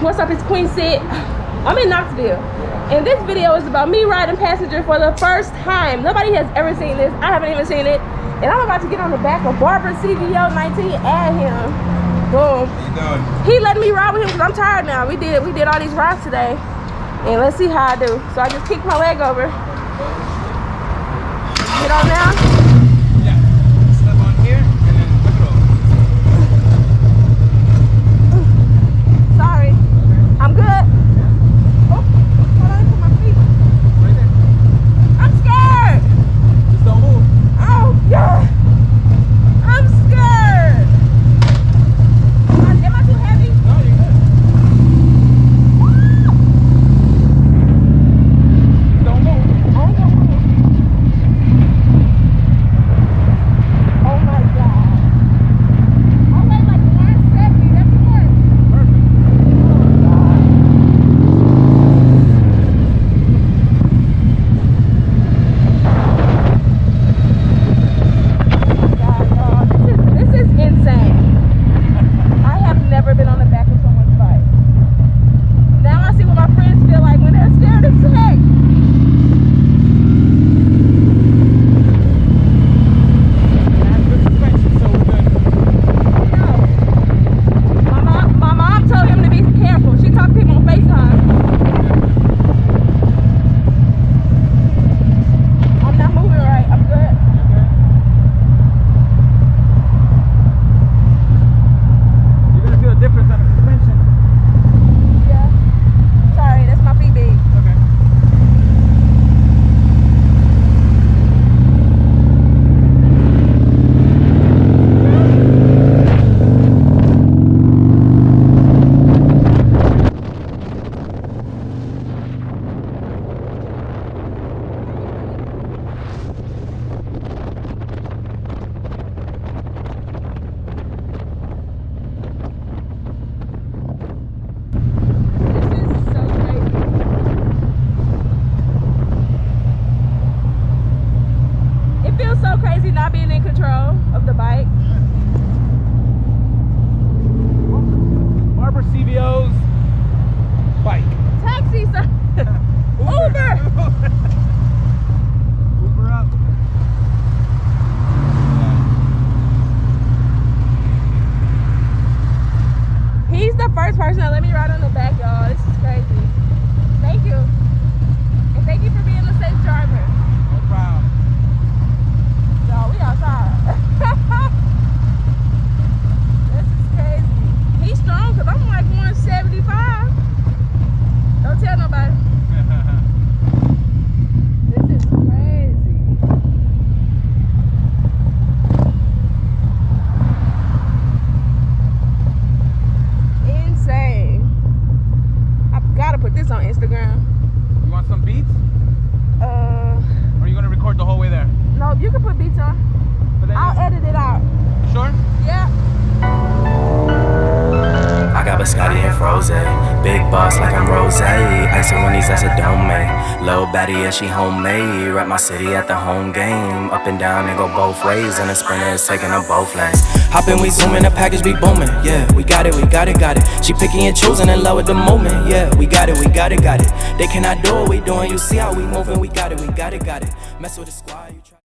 What's up? It's Queen Sid. I'm in Knoxville, and this video is about me riding passenger for the first time. Nobody has ever seen this. I haven't even seen it, and I'm about to get on the back of Barber CVO 19. Add him. Boom. How you doing? He let me ride with him because I'm tired now. We did all these rides today, and let's see how I do. So I just kicked my leg over. Get on now. Yeah. Step on here and then flip it over. Sorry. I'm good. Oh, hold on to my feet. Right there. I'm scared. Just don't move. Oh, God. I'm scared. Am I too heavy? No, you're good. Just don't move. I ain't gonna move. Oh, my God. I weigh like 170. That's too much. Perfect. This is insane. I have never been on the back of someone's bike. Now I see what my friends feel like when they're scared as heck. That's good suspension, so we're good. No. My mom told him to be careful. She talked to him on FaceTime. I'm not moving right. I'm good. You're gonna feel a difference on the suspension. Yeah. Sorry, that's my feet big. Okay. This is so crazy. It feels so crazy not being in control of the bike. Barber CVO's bike. Taxi, sir. Uber. Uber up. He's the first person that let me ride on the back, y'all. This is crazy. Thank you. And thank you for being a safe driver. No problem. Y'all, we outside. This is crazy. He's strong because I'm like 175. Don't tell nobody. This is crazy. Insane. I've got to put this on Instagram. You want some beats? Or are you gonna record the whole way there? No, you can put beats on. But then I'll edit it out. sure? Yeah. I got biscotti and froze, big boss like I'm rose. Icing when these that's a dome. Low baddie, yeah, she homemade. Rep my city at the home game. Up and down and go both ways. And the sprinter is taking up both lanes. Hoppin', we zooming, the package be booming. Yeah, we got it, we got it, got it. She picking and choosing in love with the moment. Yeah, we got it, we got it, got it. They cannot do what we doing. You see how we moving, we got it, we got it, got it. Mess with the squad, you try.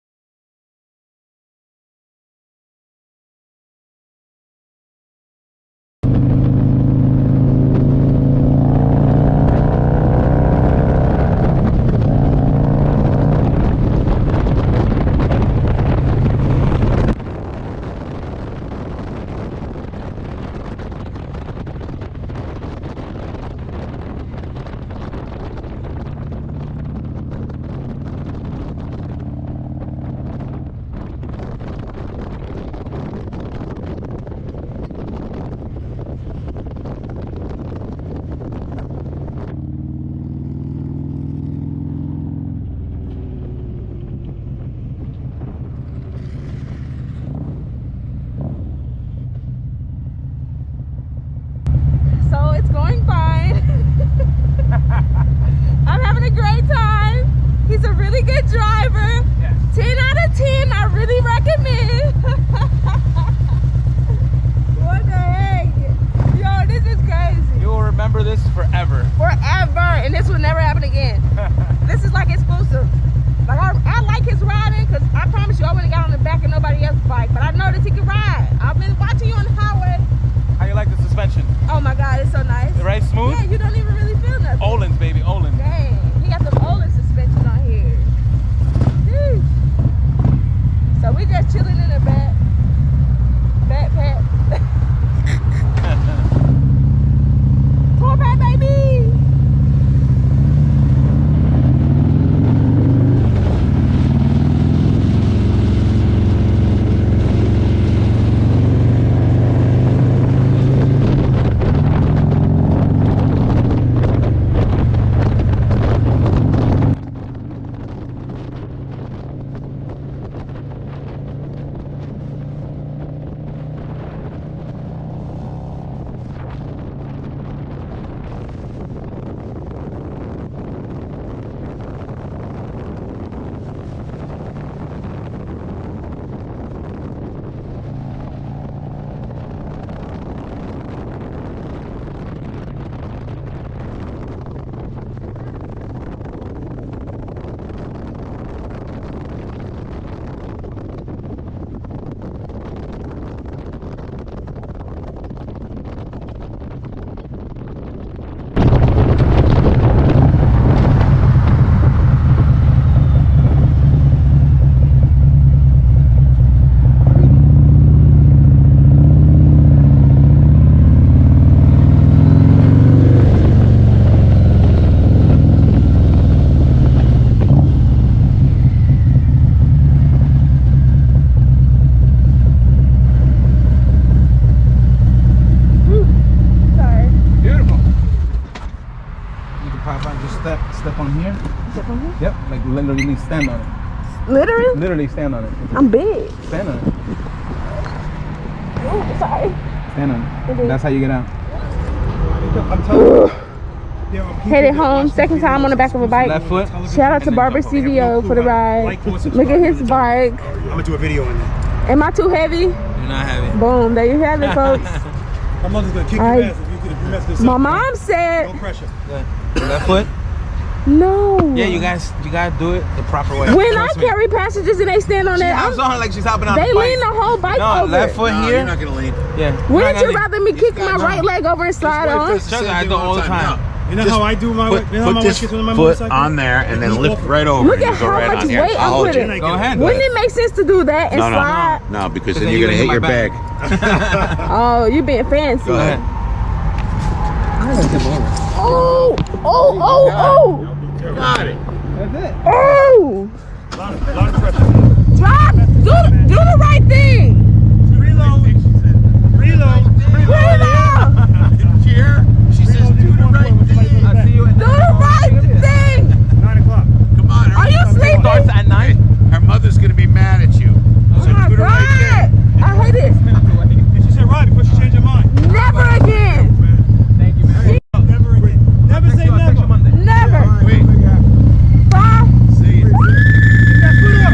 forever. Forever. And this will never happen again. This is like exclusive. Like I like his riding because I promise you I wouldn't got on the back of nobody else's bike, but I know that he can ride. I've been watching you on the highway. How you like the suspension? Oh my God, it's so nice. Right, smooth? Yeah, you don't even really feel nothing. Olin's, baby, Olin. Dang, he got some Olin suspension on here. Sheesh. So we just chilling in the back. Backpack. Tour pack, baby. Step on here. Step on here? Yep, like literally stand on it. Literally? Literally stand on it. I'm big. Stand on it. Oh, sorry. Stand on it. Okay. That's how you get out. I'm telling you. Headed home, second time on the back of a bike. Left foot. Shout out to Barber CVO for the ride. Look at his bike. I'm gonna do a video on that. Am I too heavy? You're not heavy. Boom, there you have it, folks. My mother's gonna kick your ass if you mess this up. My mom said No pressure. Left foot. no. Yeah, you gotta do it the proper way. When I carry passengers and they stand on that, Hops on her like she's hopping on they the bike. lean the whole bike No, over. left foot here. You're not gonna lean. Yeah. Wouldn't you rather me kick my right leg over and slide on? Trust me, I do all the time. You know how I do my Put, you know how my put wife this gets on my foot motorcycle? on there and then lift right over. Look and at you go how right much on here. weight I'll I'm hold putting. you. Go ahead. Wouldn't it make sense to do that and No, slide? no, no, because then you're gonna hit your back. Oh, you being fancy. Go ahead. Oh, oh, oh, oh. Got it. That's it. Oh. lot of pressure. Drop. Do the right thing. Reload. Cheer. She says, do the right thing. I see you at Do the right thing. 9 o'clock. Come on. Are you sleeping? Starts at 9. Her mother's gonna be mad at you. Oh So my do the right thing. God. I hate it. And she said right before she changed her mind. Never again. Thank you, man. Never again. Never say I'll text you never. Monday. Never. Wait. Bye. See. Get that foot up.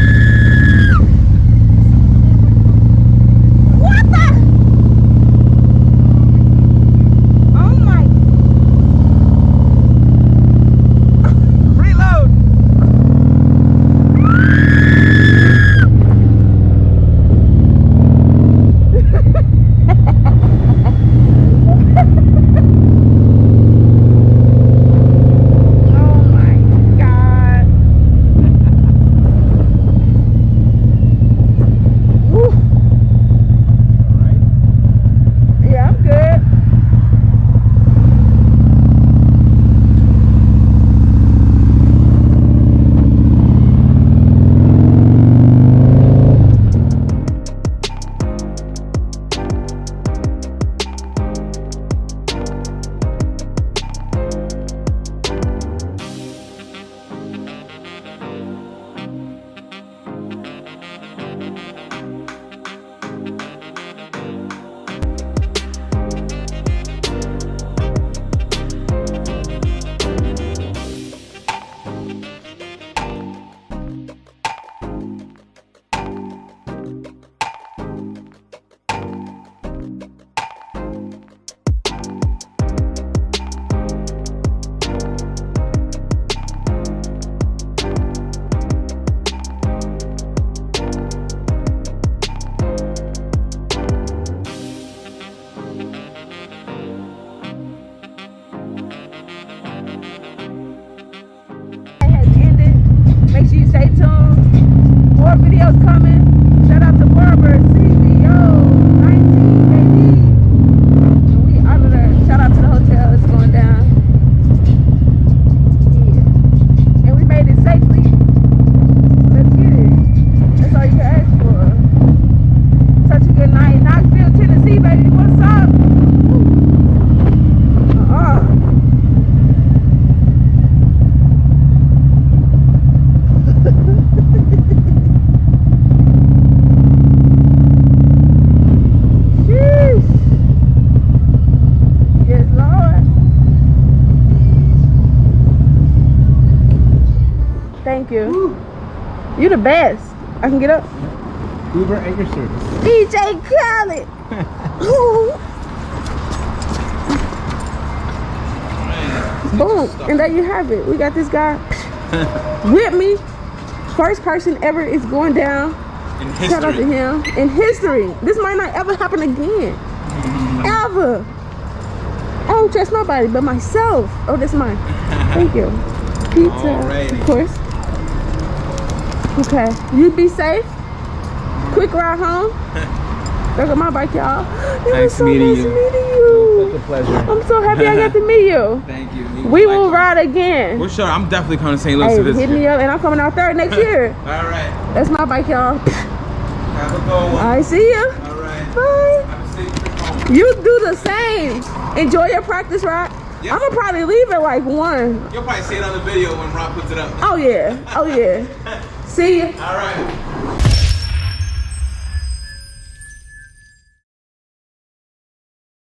the best. I can get up. Uber at your service. DJ Khaled. Boom. And there you have it. We got this guy with me. First person ever is going down. In history. Shout out to him. In history. This might not ever happen again. Ever. I don't trust nobody but myself. Oh, that's mine. Thank you. Pizza. Alrighty. Of course. Okay. You be safe. Quick ride home. Look at my bike, y'all. It was so nice meeting you. Such a pleasure. I'm so happy I got to meet you. Thank you. We will ride again. Well, sure. I'm definitely coming to St. Louis Hey, to visit. hit me up, and I'm coming out there next year. All right. That's my bike, y'all. Have a good one. I see you. All right. Bye. Have a safe trip home. You do the same. Enjoy your practice ride. Yes. I'm gonna probably leave at like 1. You'll probably see it on the video when Rob puts it up. Oh yeah. Oh yeah. See you. All right.